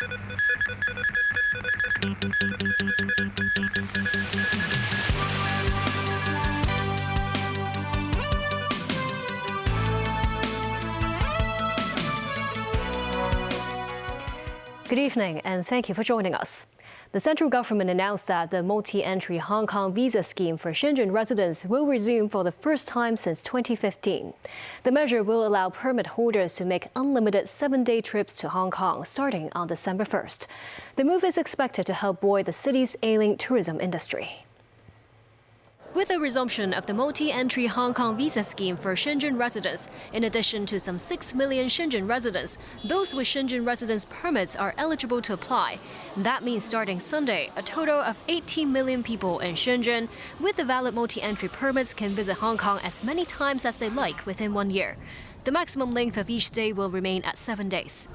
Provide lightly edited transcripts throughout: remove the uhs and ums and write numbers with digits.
Good evening, and thank you for joining us. The central government announced that the multi-entry Hong Kong visa scheme for Shenzhen residents will resume for the first time since 2015. The measure will allow permit holders to make unlimited 7-day trips to Hong Kong starting on December 1st. The move is expected to help buoy the city's ailing tourism industry. With the resumption of the multi-entry Hong Kong visa scheme for Shenzhen residents, in addition to some 6 million Shenzhen residents, those with Shenzhen residence permits are eligible to apply. That means starting Sunday, a total of 18 million people in Shenzhen with the valid multi-entry permits can visit Hong Kong as many times as they like within 1 year. The maximum length of each stay will remain at 7 days.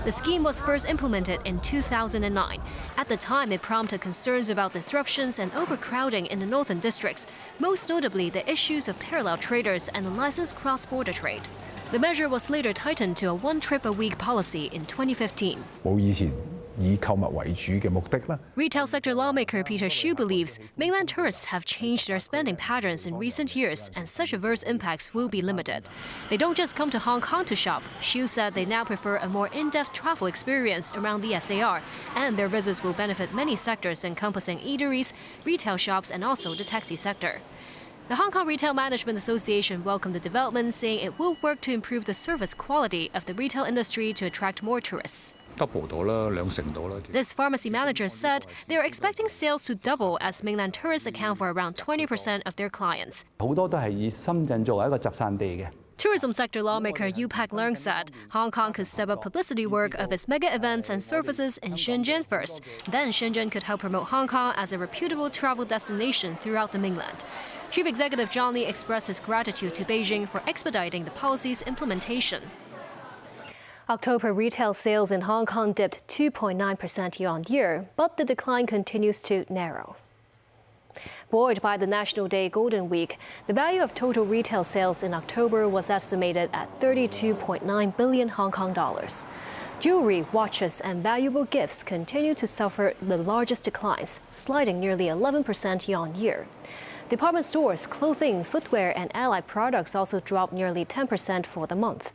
The scheme was first implemented in 2009. At the time, it prompted concerns about disruptions and overcrowding in the northern districts, most notably the issues of parallel traders and unlicensed cross-border trade. The measure was later tightened to a one-trip-a-week policy in 2015. Retail sector lawmaker Peter Xu believes mainland tourists have changed their spending patterns in recent years and such adverse impacts will be limited. They don't just come to Hong Kong to shop. Xu said they now prefer a more in-depth travel experience around the SAR, and their visits will benefit many sectors encompassing eateries, retail shops, and also the taxi sector. The Hong Kong Retail Management Association welcomed the development, saying it will work to improve the service quality of the retail industry to attract more tourists. This pharmacy manager said they are expecting sales to double as mainland tourists account for around 20% of their clients. Tourism sector lawmaker Yu Pak Leung said Hong Kong could step up publicity work of its mega events and services in Shenzhen first. Then Shenzhen could help promote Hong Kong as a reputable travel destination throughout the mainland. Chief Executive John Lee expressed his gratitude to Beijing for expediting the policy's implementation. October retail sales in Hong Kong dipped 2.9% year-on-year, but the decline continues to narrow. Buoyed by the National Day Golden Week, the value of total retail sales in October was estimated at 32.9 billion Hong Kong dollars. Jewelry, watches, and valuable gifts continue to suffer the largest declines, sliding nearly 11% year-on-year. Department stores, clothing, footwear, and allied products also dropped nearly 10% for the month.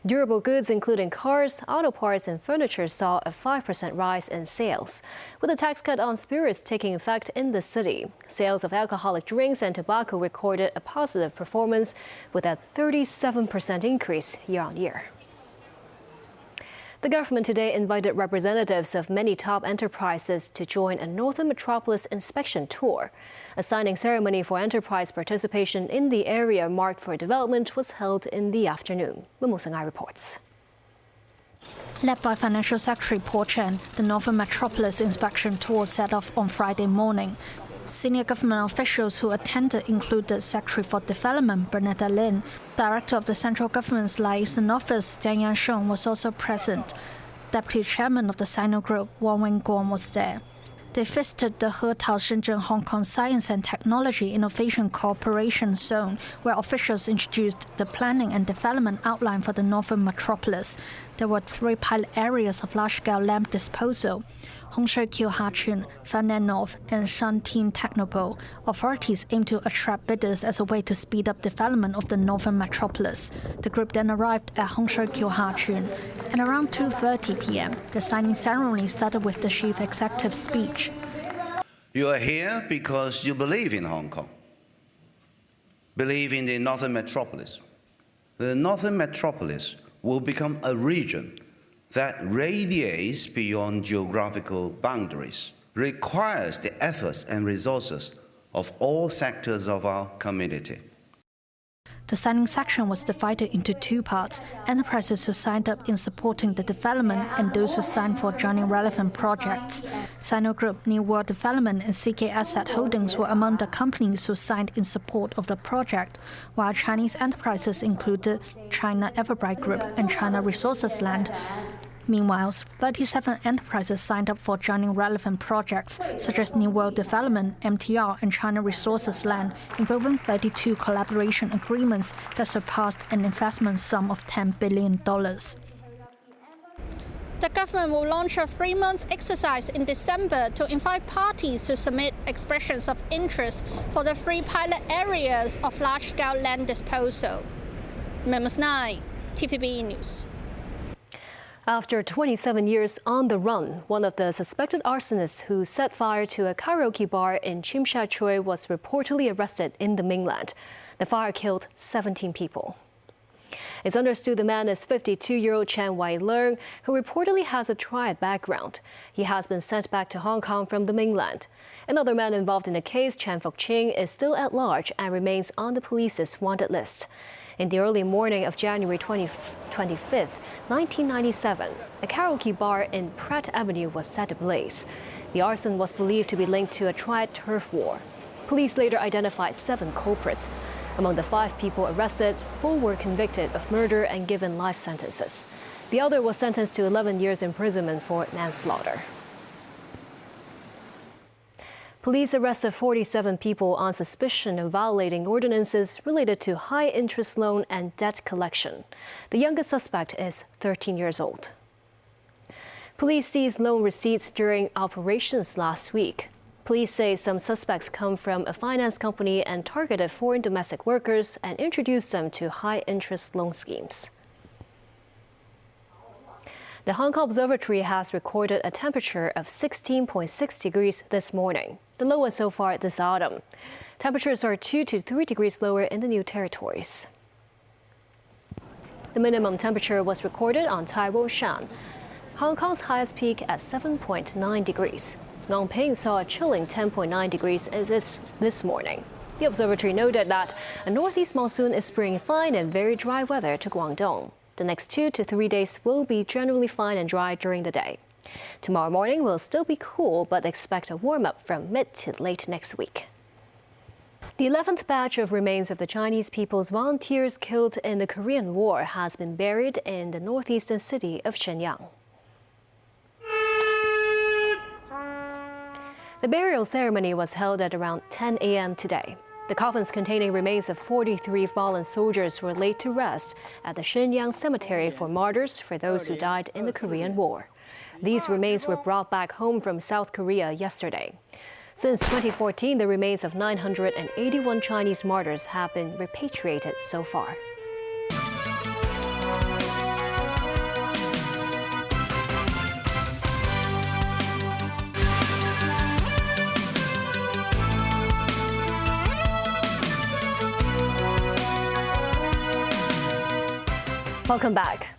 Durable goods, including cars, auto parts, and furniture, saw a 5% rise in sales. With the tax cut on spirits taking effect in the city, sales of alcoholic drinks and tobacco recorded a positive performance with a 37% increase year-on-year. The government today invited representatives of many top enterprises to join a Northern Metropolis inspection tour. A signing ceremony for enterprise participation in the area marked for development was held in the afternoon. Mumusang'ai reports. Led by Financial Secretary Paul Chen, the Northern Metropolis inspection tour set off on Friday morning. Senior government officials who attended included Secretary for Development Bernadette Lin. Director of the Central Government's Liaison Office, Jiang Yansheng, was also present. Deputy Chairman of the Sino Group, Wang Wingguan, was there. They visited the Hetao Shenzhen Hong Kong Science and Technology Innovation Cooperation Zone, where officials introduced the planning and development outline for the Northern Metropolis. There were 3 pilot areas of large-scale land disposal: Hong Shui Kiu Ha Chun, Fan Nan North, and Shan Tin Technopole. Authorities aim to attract bidders as a way to speed up development of the Northern Metropolis. The group then arrived at Hong Shui Kiu Ha Chun. At around 2:30 p.m., the signing ceremony started with the chief executive's speech. You are here because you believe in Hong Kong, believe in the Northern Metropolis. The Northern Metropolis will become a region that radiates beyond geographical boundaries, requires the efforts and resources of all sectors of our community. The signing section was divided into 2 parts: enterprises who signed up in supporting the development and those who signed for joining relevant projects. Sino Group, New World Development, and CK Asset Holdings were among the companies who signed in support of the project, while Chinese enterprises included China Everbright Group and China Resources Land. Meanwhile, 37 enterprises signed up for joining relevant projects, such as New World Development, MTR, and China Resources Land, involving 32 collaboration agreements that surpassed an investment sum of $10 billion. The government will launch a 3-month exercise in December to invite parties to submit expressions of interest for the 3 pilot areas of large-scale land disposal. Members 9, TVB News. After 27 years on the run, one of the suspected arsonists who set fire to a karaoke bar in Tsim Sha Tsui was reportedly arrested in the mainland. The fire killed 17 people. It's understood the man is 52-year-old Chen Wai-leung, who reportedly has a triad background. He has been sent back to Hong Kong from the mainland. Another man involved in the case, Chan Fok-ching, is still at large and remains on the police's wanted list. In the early morning of January 25th, 1997, a karaoke bar in Pratt Avenue was set ablaze. The arson was believed to be linked to a triad turf war. Police later identified 7 culprits. Among the 5 people arrested, 4 were convicted of murder and given life sentences. The other was sentenced to 11 years imprisonment for manslaughter. Police arrested 47 people on suspicion of violating ordinances related to high-interest loan and debt collection. The youngest suspect is 13 years old. Police seized loan receipts during operations last week. Police say some suspects come from a finance company and targeted foreign domestic workers and introduced them to high-interest loan schemes. The Hong Kong Observatory has recorded a temperature of 16.6 degrees this morning, the lowest so far this autumn. Temperatures are 2 to 3 degrees lower in the New Territories. The minimum temperature was recorded on Tai Wo Shan, Hong Kong's highest peak at 7.9 degrees. Ngong Ping saw a chilling 10.9 degrees this morning. The observatory noted that a northeast monsoon is bringing fine and very dry weather to Guangdong. The next 2 to 3 days will be generally fine and dry during the day. Tomorrow morning will still be cool, but expect a warm-up from mid to late next week. The 11th batch of remains of the Chinese People's Volunteers killed in the Korean War has been buried in the northeastern city of Shenyang. The burial ceremony was held at around 10 a.m. today. The coffins containing remains of 43 fallen soldiers were laid to rest at the Shenyang Cemetery for Martyrs for those who died in the Korean War. These remains were brought back home from South Korea yesterday. Since 2014, the remains of 981 Chinese martyrs have been repatriated so far. Welcome back.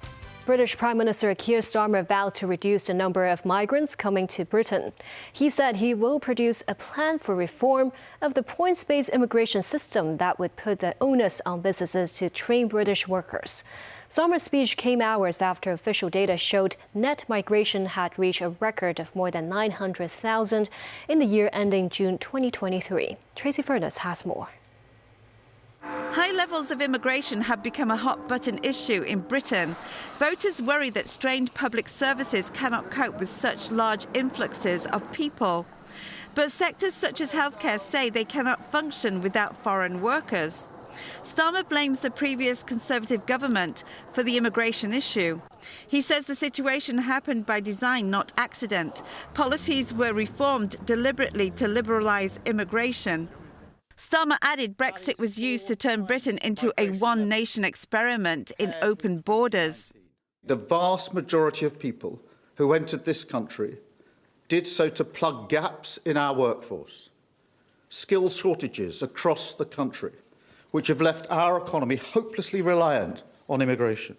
British Prime Minister Keir Starmer vowed to reduce the number of migrants coming to Britain. He said he will produce a plan for reform of the points-based immigration system that would put the onus on businesses to train British workers. Starmer's speech came hours after official data showed net migration had reached a record of more than 900,000 in the year ending June 2023. Tracy Furness has more. High levels of immigration have become a hot-button issue in Britain. Voters worry that strained public services cannot cope with such large influxes of people. But sectors such as healthcare say they cannot function without foreign workers. Starmer blames the previous Conservative government for the immigration issue. He says the situation happened by design, not accident. Policies were reformed deliberately to liberalise immigration. Starmer added Brexit was used to turn Britain into a one-nation experiment in open borders. The vast majority of people who entered this country did so to plug gaps in our workforce, skill shortages across the country, which have left our economy hopelessly reliant on immigration.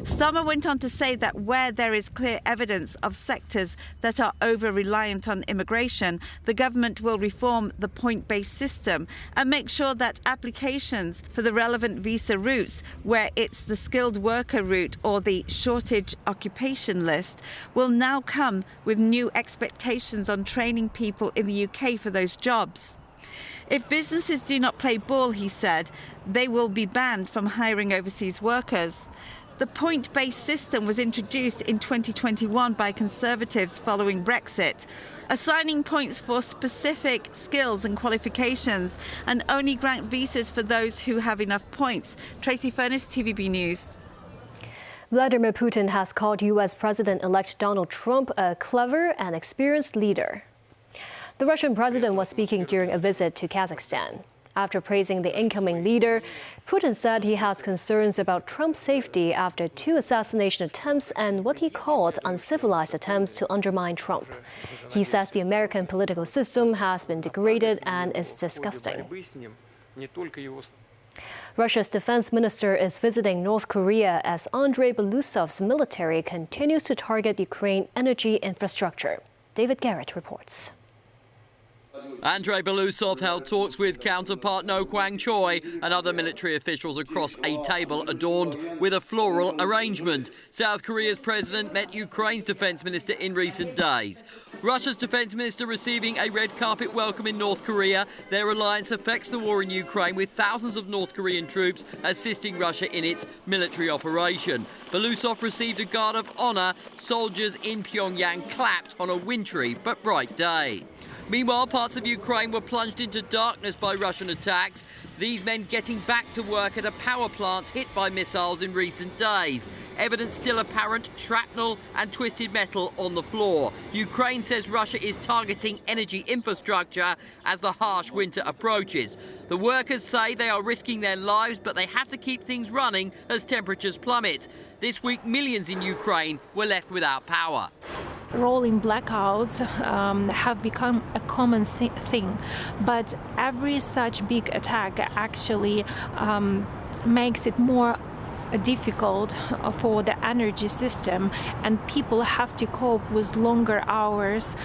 Starmer went on to say that where there is clear evidence of sectors that are over-reliant on immigration, the government will reform the point-based system and make sure that applications for the relevant visa routes, where it's the skilled worker route or the shortage occupation list, will now come with new expectations on training people in the UK for those jobs. If businesses do not play ball, he said, they will be banned from hiring overseas workers. The point-based system was introduced in 2021 by Conservatives following Brexit, assigning points for specific skills and qualifications and only grant visas for those who have enough points. Tracy Furness, TVB News. Vladimir Putin has called U.S. President-elect Donald Trump a clever and experienced leader. The Russian president was speaking during a visit to Kazakhstan. After praising the incoming leader, Putin said he has concerns about Trump's safety after 2 assassination attempts and what he called uncivilized attempts to undermine Trump. He says the American political system has been degraded and is disgusting. Russia's defense minister is visiting North Korea as Andrei Belousov's military continues to target Ukraine energy infrastructure. David Garrett reports. Andrei Belousov held talks with counterpart No Kwang Choi and other military officials across a table adorned with a floral arrangement. South Korea's president met Ukraine's defense minister in recent days. Russia's defense minister receiving a red carpet welcome in North Korea. Their alliance affects the war in Ukraine, with thousands of North Korean troops assisting Russia in its military operation. Belousov received a guard of honor. Soldiers in Pyongyang clapped on a wintry but bright day. Meanwhile, parts of Ukraine were plunged into darkness by Russian attacks. These men getting back to work at a power plant hit by missiles in recent days. Evidence still apparent: shrapnel and twisted metal on the floor. Ukraine says Russia is targeting energy infrastructure as the harsh winter approaches. The workers say they are risking their lives, but they have to keep things running as temperatures plummet. This week, millions in Ukraine were left without power. Rolling blackouts have become a common thing, but every such big attack actually makes it more difficult for the energy system, and people have to cope with longer hours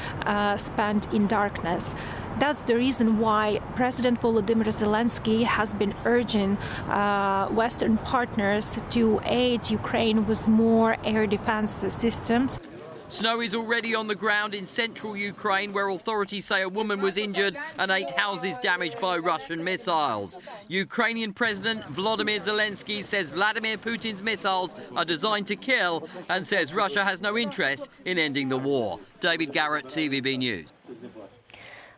spent in darkness. That's the reason why President Volodymyr Zelensky has been urging Western partners to aid Ukraine with more air defense systems. Snow is already on the ground in central Ukraine, where authorities say a woman was injured and 8 houses damaged by Russian missiles. Ukrainian President Volodymyr Zelensky says Vladimir Putin's missiles are designed to kill and says Russia has no interest in ending the war. David Garrett, TVB News.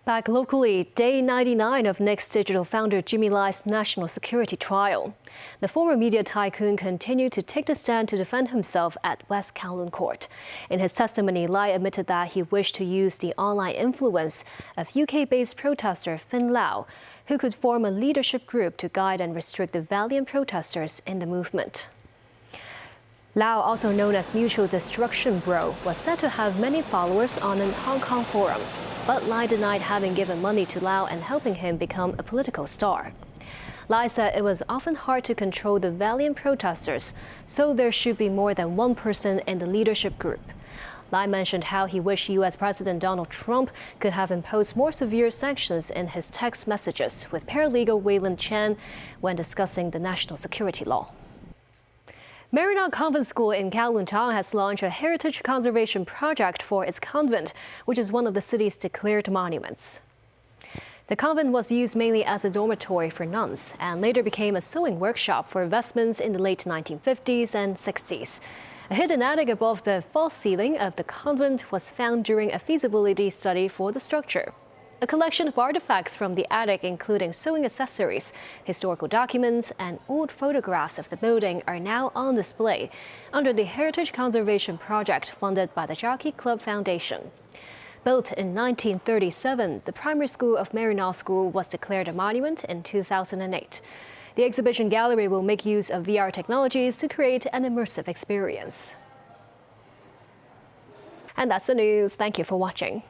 Back locally, day 99 of NIC's digital founder Jimmy Lai's national security trial. The former media tycoon continued to take the stand to defend himself at West Kowloon Court. In his testimony, Lai admitted that he wished to use the online influence of UK-based protester Finn Lau, who could form a leadership group to guide and restrict the valiant protesters in the movement. Lau, also known as Mutual Destruction Bro, was said to have many followers on an Hong Kong forum. But Lai denied having given money to Lau and helping him become a political star. Lai said it was often hard to control the valiant protesters, so there should be more than one person in the leadership group. Lai mentioned how he wished U.S. President Donald Trump could have imposed more severe sanctions in his text messages with paralegal Wayland Chan when discussing the national security law. Maryknoll Convent School in Kowloon Town has launched a heritage conservation project for its convent, which is one of the city's declared monuments. The convent was used mainly as a dormitory for nuns and later became a sewing workshop for vestments in the late 1950s and 60s. A hidden attic above the false ceiling of the convent was found during a feasibility study for the structure. A collection of artifacts from the attic, including sewing accessories, historical documents, and old photographs of the building, are now on display under the Heritage Conservation Project funded by the Jockey Club Foundation. Built in 1937, the primary school of Maryknoll School was declared a monument in 2008. The exhibition gallery will make use of VR technologies to create an immersive experience. And that's the news. Thank you for watching.